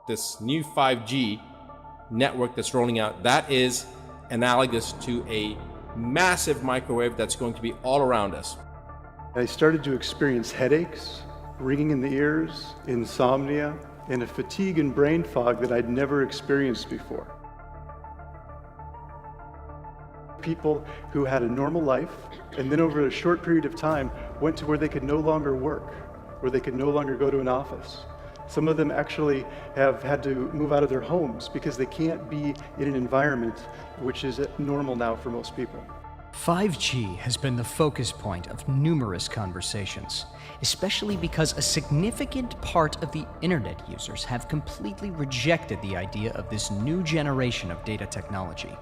this new 5G network that's rolling out, that is analogous to a massive microwave that's going to be all around us. I started to experience headaches, ringing in the ears, insomnia, and a fatigue and brain fog that I'd never experienced before. People who had a normal life, and then over a short period of time, went to where they could no longer work, where they could no longer go to an office. Some of them actually have had to move out of their homes because they can't be in an environment which is normal now for most people. 5G has been the focus point of numerous conversations, especially because a significant part of the internet users have completely rejected the idea of this new generation of data technology.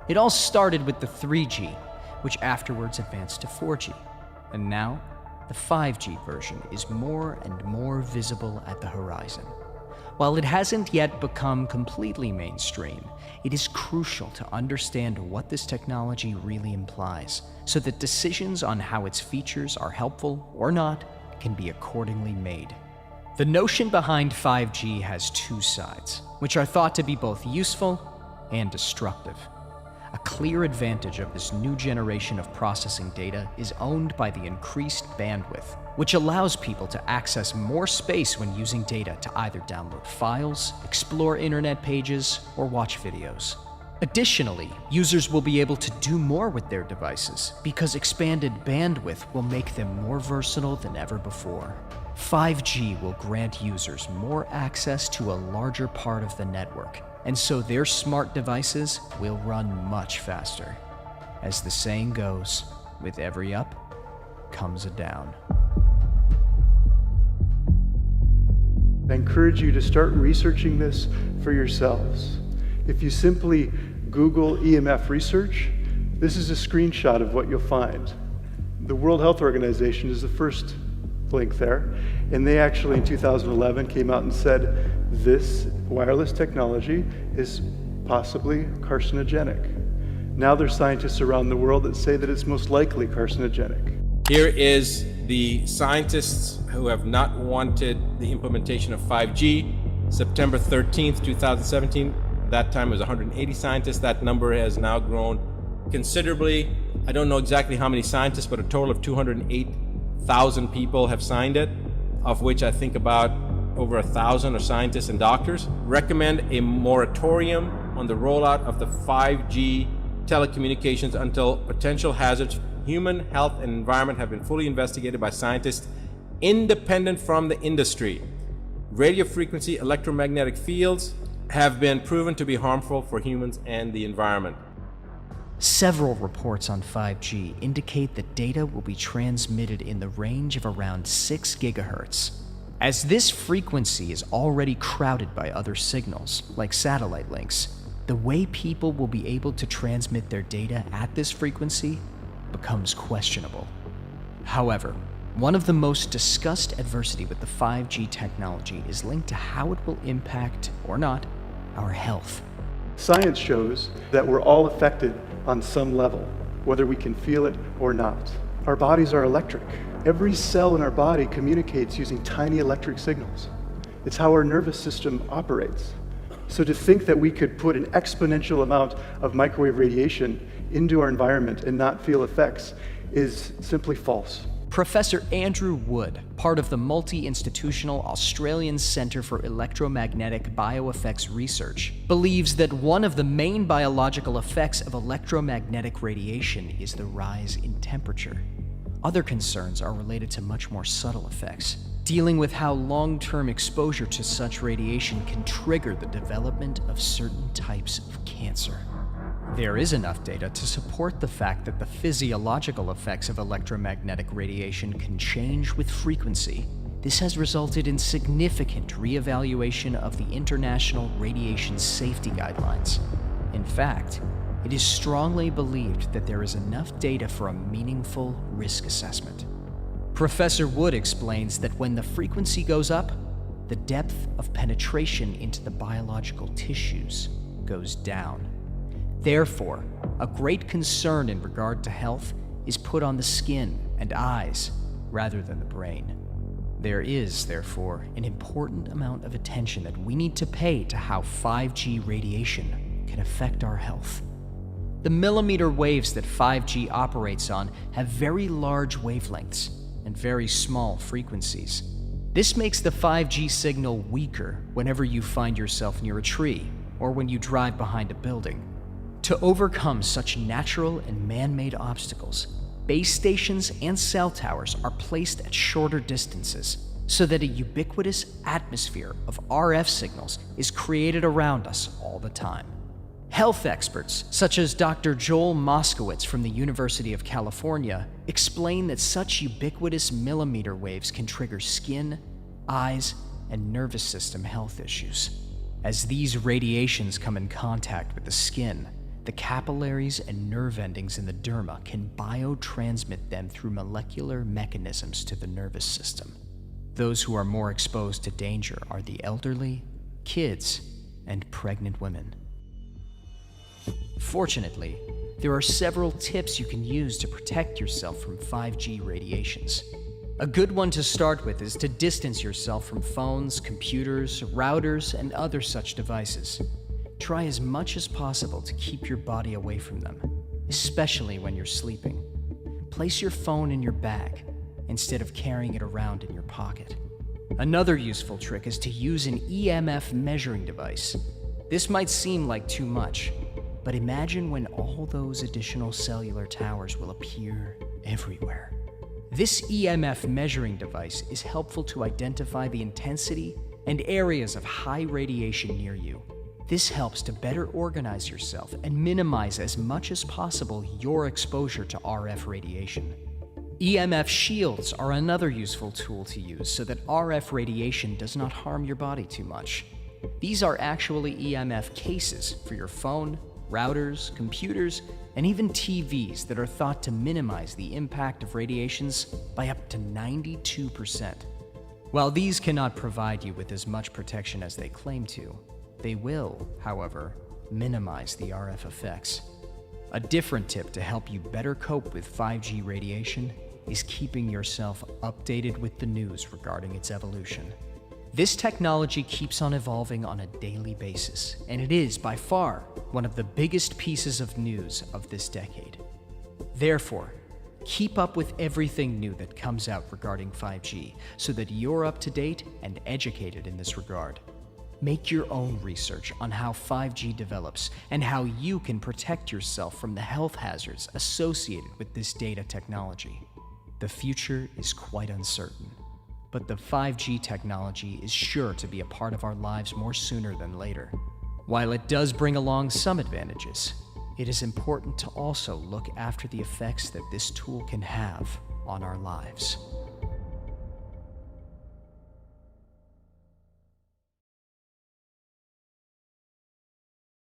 It all started with the 3G, which afterwards advanced to 4G, and now the 5G version is more and more visible at the horizon. While it hasn't yet become completely mainstream, it is crucial to understand what this technology really implies, so that decisions on how its features are helpful or not can be accordingly made. The notion behind 5G has two sides, which are thought to be both useful and destructive. A clear advantage of this new generation of processing data is owned by the increased bandwidth, which allows people to access more space when using data to either download files, explore internet pages, or watch videos. Additionally, users will be able to do more with their devices because expanded bandwidth will make them more versatile than ever before. 5G will grant users more access to a larger part of the network, and so their smart devices will run much faster. As the saying goes, with every up comes a down. I encourage you to start researching this for yourselves. If you simply Google EMF research, this is a screenshot of what you'll find. The World Health Organization is the first link there, and they actually in 2011 came out and said this wireless technology is possibly carcinogenic. Now there's scientists around the world that say that it's most likely carcinogenic. Here is the scientists who have not wanted the implementation of 5G. September 13th, 2017, that time it was 180 scientists. That number has now grown considerably. I don't know exactly how many scientists, but a total of 208,000 people have signed it, of which I think about over 1,000 are scientists and doctors. Recommend a moratorium on the rollout of the 5G telecommunications until potential hazards, human health and environment have been fully investigated by scientists independent from the industry. Radio frequency electromagnetic fields have been proven to be harmful for humans and the environment. Several reports on 5G indicate that data will be transmitted in the range of around 6 gigahertz. As this frequency is already crowded by other signals, like satellite links, the way people will be able to transmit their data at this frequency becomes questionable. However, one of the most discussed adversity with the 5G technology is linked to how it will impact, or not, our health. Science shows that we're all affected on some level, whether we can feel it or not. Our bodies are electric. Every cell in our body communicates using tiny electric signals. It's how our nervous system operates. So to think that we could put an exponential amount of microwave radiation into our environment and not feel effects is simply false. Professor Andrew Wood, part of the multi-institutional Australian Centre for Electromagnetic Bioeffects Research, believes that one of the main biological effects of electromagnetic radiation is the rise in temperature. Other concerns are related to much more subtle effects, dealing with how long-term exposure to such radiation can trigger the development of certain types of cancer. There is enough data to support the fact that the physiological effects of electromagnetic radiation can change with frequency. This has resulted in significant reevaluation of the International Radiation Safety Guidelines. In fact, it is strongly believed that there is enough data for a meaningful risk assessment. Professor Wood explains that when the frequency goes up, the depth of penetration into the biological tissues goes down. Therefore, a great concern in regard to health is put on the skin and eyes rather than the brain. There is, therefore, an important amount of attention that we need to pay to how 5G radiation can affect our health. The millimeter waves that 5G operates on have very large wavelengths and very small frequencies. This makes the 5G signal weaker whenever you find yourself near a tree or when you drive behind a building. To overcome such natural and man-made obstacles, base stations and cell towers are placed at shorter distances so that a ubiquitous atmosphere of RF signals is created around us all the time. Health experts, such as Dr. Joel Moskowitz from the University of California, explain that such ubiquitous millimeter waves can trigger skin, eyes, and nervous system health issues. As these radiations come in contact with the skin, the capillaries and nerve endings in the derma can biotransmit them through molecular mechanisms to the nervous system. Those who are more exposed to danger are the elderly, kids, and pregnant women. Fortunately, there are several tips you can use to protect yourself from 5G radiations. A good one to start with is to distance yourself from phones, computers, routers, and other such devices. Try as much as possible to keep your body away from them, especially when you're sleeping. Place your phone in your bag instead of carrying it around in your pocket. Another useful trick is to use an EMF measuring device. This might seem like too much, but imagine when all those additional cellular towers will appear everywhere. This EMF measuring device is helpful to identify the intensity and areas of high radiation near you. This helps to better organize yourself and minimize as much as possible your exposure to RF radiation. EMF shields are another useful tool to use so that RF radiation does not harm your body too much. These are actually EMF cases for your phone, routers, computers, and even TVs that are thought to minimize the impact of radiations by up to 92%. While these cannot provide you with as much protection as they claim to, they will, however, minimize the RF effects. A different tip to help you better cope with 5G radiation is keeping yourself updated with the news regarding its evolution. This technology keeps on evolving on a daily basis, and it is, by far, one of the biggest pieces of news of this decade. Therefore, keep up with everything new that comes out regarding 5G so that you're up to date and educated in this regard. Make your own research on how 5G develops and how you can protect yourself from the health hazards associated with this data technology. The future is quite uncertain, but the 5G technology is sure to be a part of our lives more sooner than later. While it does bring along some advantages, it is important to also look after the effects that this tool can have on our lives.